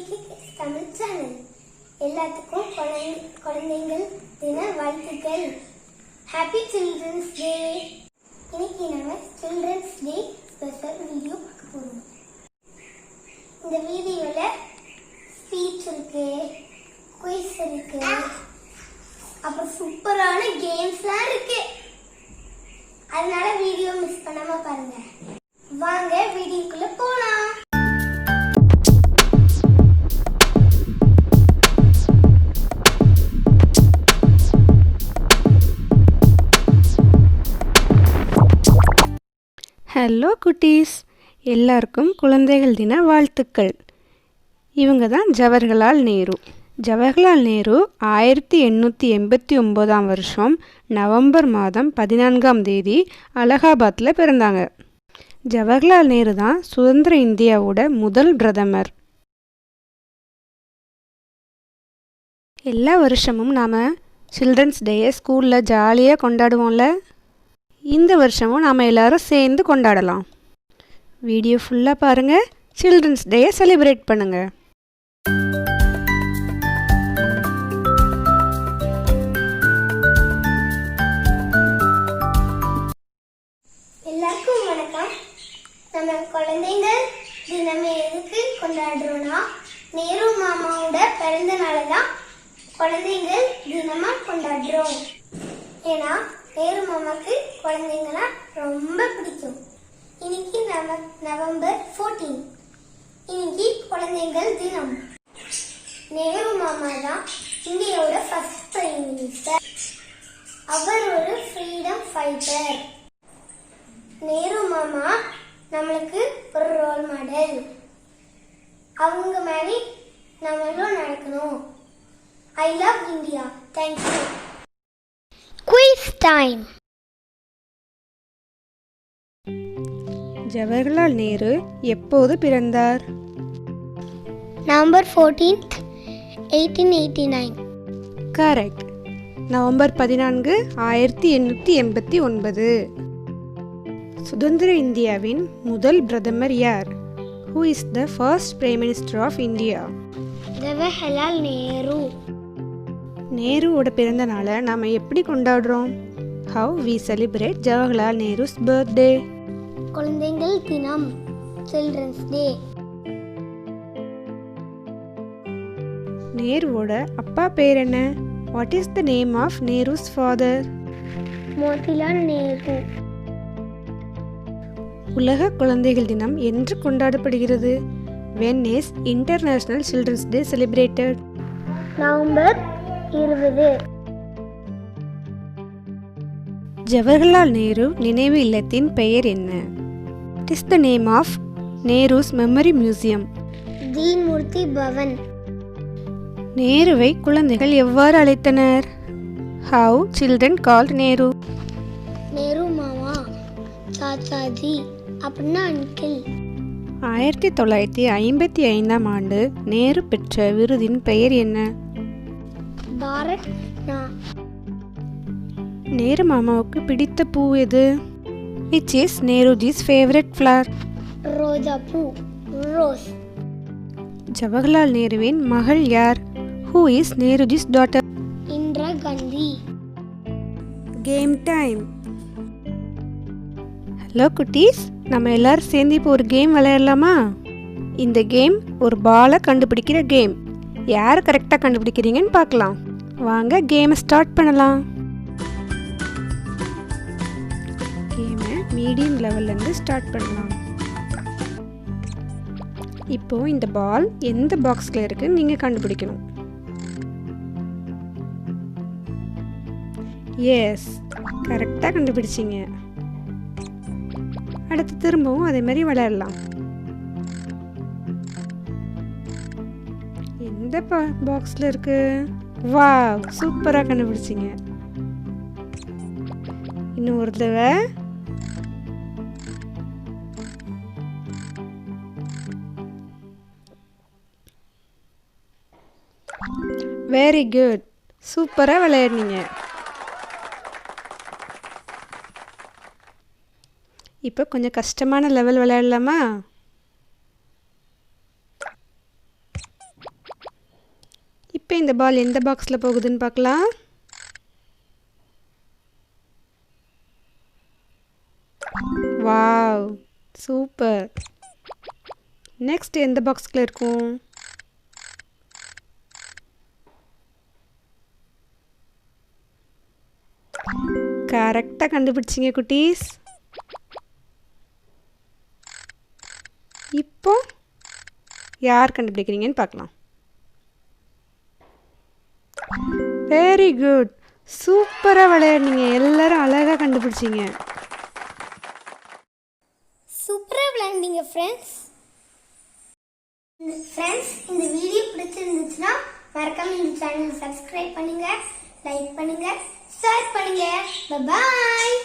Kids Tamil channel. எல்லாத்துக்கும் குழந்தைகள் தின வாழ்த்துக்கள். Happy children's day. இன்னைக்கு நம்ம சில்ட்ரன்ஸ் டே ஸ்பெஷல் வீடியோ பார்க்க போறோம். இந்த வீடியோல ஸ்பீச் இருக்கு, குயிஸ் இருக்கு, அப்புறம் சூப்பரான கேம்ஸ்லாம் இருக்கு. அதனால வீடியோ மிஸ் பண்ணாம பாருங்க. வாங்க வீடியோக்குள்ள போலாம். ஹலோ குட்டீஸ், எல்லாருக்கும் குழந்தைகள் தின வாழ்த்துக்கள். இவங்க தான் ஜவஹர்லால் நேரு. ஜவஹர்லால் நேரு 1889 வருஷம் நவம்பர் மாதம் 14ஆம் தேதி அலகாபாத்தில் பிறந்தாங்க. ஜவஹர்லால் நேரு தான் சுதந்திர இந்தியாவோட முதல் பிரதமர். எல்லா வருஷமும் நாம் சில்ட்ரன்ஸ் டேயை ஸ்கூலில் ஜாலியாக கொண்டாடுவோம்ல. இந்த வருஷமும் நாம் எல்லாரும் சேர்ந்து கொண்டாடலாம். வீடியோ ஃபுல்லாக பாருங்கள், சில்ட்ரன்ஸ் டேயை செலிப்ரேட் பண்ணுங்கள். எல்லாருக்கும் வணக்கம். நம்ம குழந்தைகள் தினமே எதுக்கு கொண்டாடுறோம்னா, நேரு மாமாவோட பிறந்த நாளை தான் குழந்தைகள் தினமா கொண்டாடுறோம். ஏன்னா நேரு மாமாக்கு குழந்தைங்கன்னா ரொம்ப பிடிக்கும். இன்னைக்கு நவம்பர் 14. இன்னைக்கு குழந்தைகள் தினம். நேரு மாமா தான் இந்தியாவோட ஃபர்ஸ்ட் பிரைம் மினிஸ்டர். அவர் ஒரு ஃப்ரீடம் ஃபைட்டர். நேரு மாமா நம்மளுக்கு ஒரு ரோல் மாடல். அவங்க மாதிரி நம்மளும் நடக்கணும். I love India. Thank you. Quiz time. Jawaharlal Nehru எப்போது பிறந்தார்? November 14th, 1889. கரெக்ட். நவம்பர் 14, 1889. சுதந்திர இந்தியாவின் முதல் பிரதமர் யார்? Who is the first Prime Minister of India? Jawaharlal Nehru. நேருவோட பிறந்த நாளை நாம் எப்படி கொண்டாடுறோம்? How we celebrate Jawaharlal நேரு's birthday? குழந்தைகள் தினம், சில்ட்ரன்ஸ் டே. நேருவோட அப்பா பேர் என்ன? What is the name of Neru's father? Motilal Nehru. உலக குழந்தைகள் தினம் என்று கொண்டாடப்படுகிறது? When is International Children's Day celebrated? November 20. Jawaharlal Nehru நினைவு இல்லத்தின் பெயர் என்ன? What is the name of Nehru's Memory Museum? தி மூர்த்தி பவன். நேருவை குழந்தைகள் எவ்வாறு அழைத்தனர்? How children called Nehru? Nehru மாமா, சாச்சாஜி அப்படின்னா அங்கிள். 1955ஆம் ஆண்டு நேரு பெற்ற விருதின் பெயர் என்ன? பாரத் ரத்னா. நேரு மாமாவுக்கு பிடித்த பூ எது? Which is Nehruji's favorite flower? ரோஜா பூ, ரோஸ். ஜவஹர்லால் நேருவின் மகள் யார்? Who is Nehruji's daughter? Indira Gandhi. Game time. Hello குட்டீஸ், நம்ம எல்லாரும் சேர்ந்து இப்போ ஒரு கேம் விளையாடலாமா? இந்த கேம் ஒரு பாலை கண்டுபிடிக்கிற கேம். யார் கரெக்டாக கண்டுபிடிக்கிறீங்கன்னு பார்க்கலாம். வாங்க கேமை ஸ்டார்ட் பண்ணலாம். கேமை மீடியம் லெவல்லேருந்து ஸ்டார்ட் பண்ணலாம். இப்போது இந்த பால் எந்த பாக்ஸில் இருக்குன்னு நீங்கள் கண்டுபிடிக்கணும். எஸ், கரெக்டாக கண்டுபிடிச்சிங்க. அடுத்து திரும்பவும் அதே மாதிரி விளையாடலாம். எந்த பாக்ஸில் இருக்கு? வாவ், சூப்பராக கண்டுபிடிச்சிங்க. இன்னும் ஒரு தடவை. வெரி குட், சூப்பராக விளையாடுனீங்க. இப்போ கொஞ்சம் கஷ்டமான லெவல் விளையாடலாமா? இப்போ இந்த பால் எந்த பாக்ஸில் போகுதுன்னு பார்க்கலாம். Wow, super. நெக்ஸ்ட் எந்த பாக்ஸ்க்குள்ள இருக்கும்? கரெக்டாக கண்டுபிடிச்சிங்க குட்டீஸ். இப்போ யார் கண்டுபிடிக்கிறீங்கன்னு பார்க்கலாம். வெரி குட், சூப்பராக விளையாடுனீங்க. எல்லாரும் அழகாக கண்டுபிடிச்சிங்க. சூப்பராக விளையாண்டீங்க ஃப்ரெண்ட்ஸ். இந்த வீடியோ பிடிச்சிருந்துச்சுன்னா மறக்காம இந்த சேனல் சப்ஸ்கிரைப் பண்ணுங்க, லைக் பண்ணுங்க, ஷேர் பண்ணுங்க. Bye bye.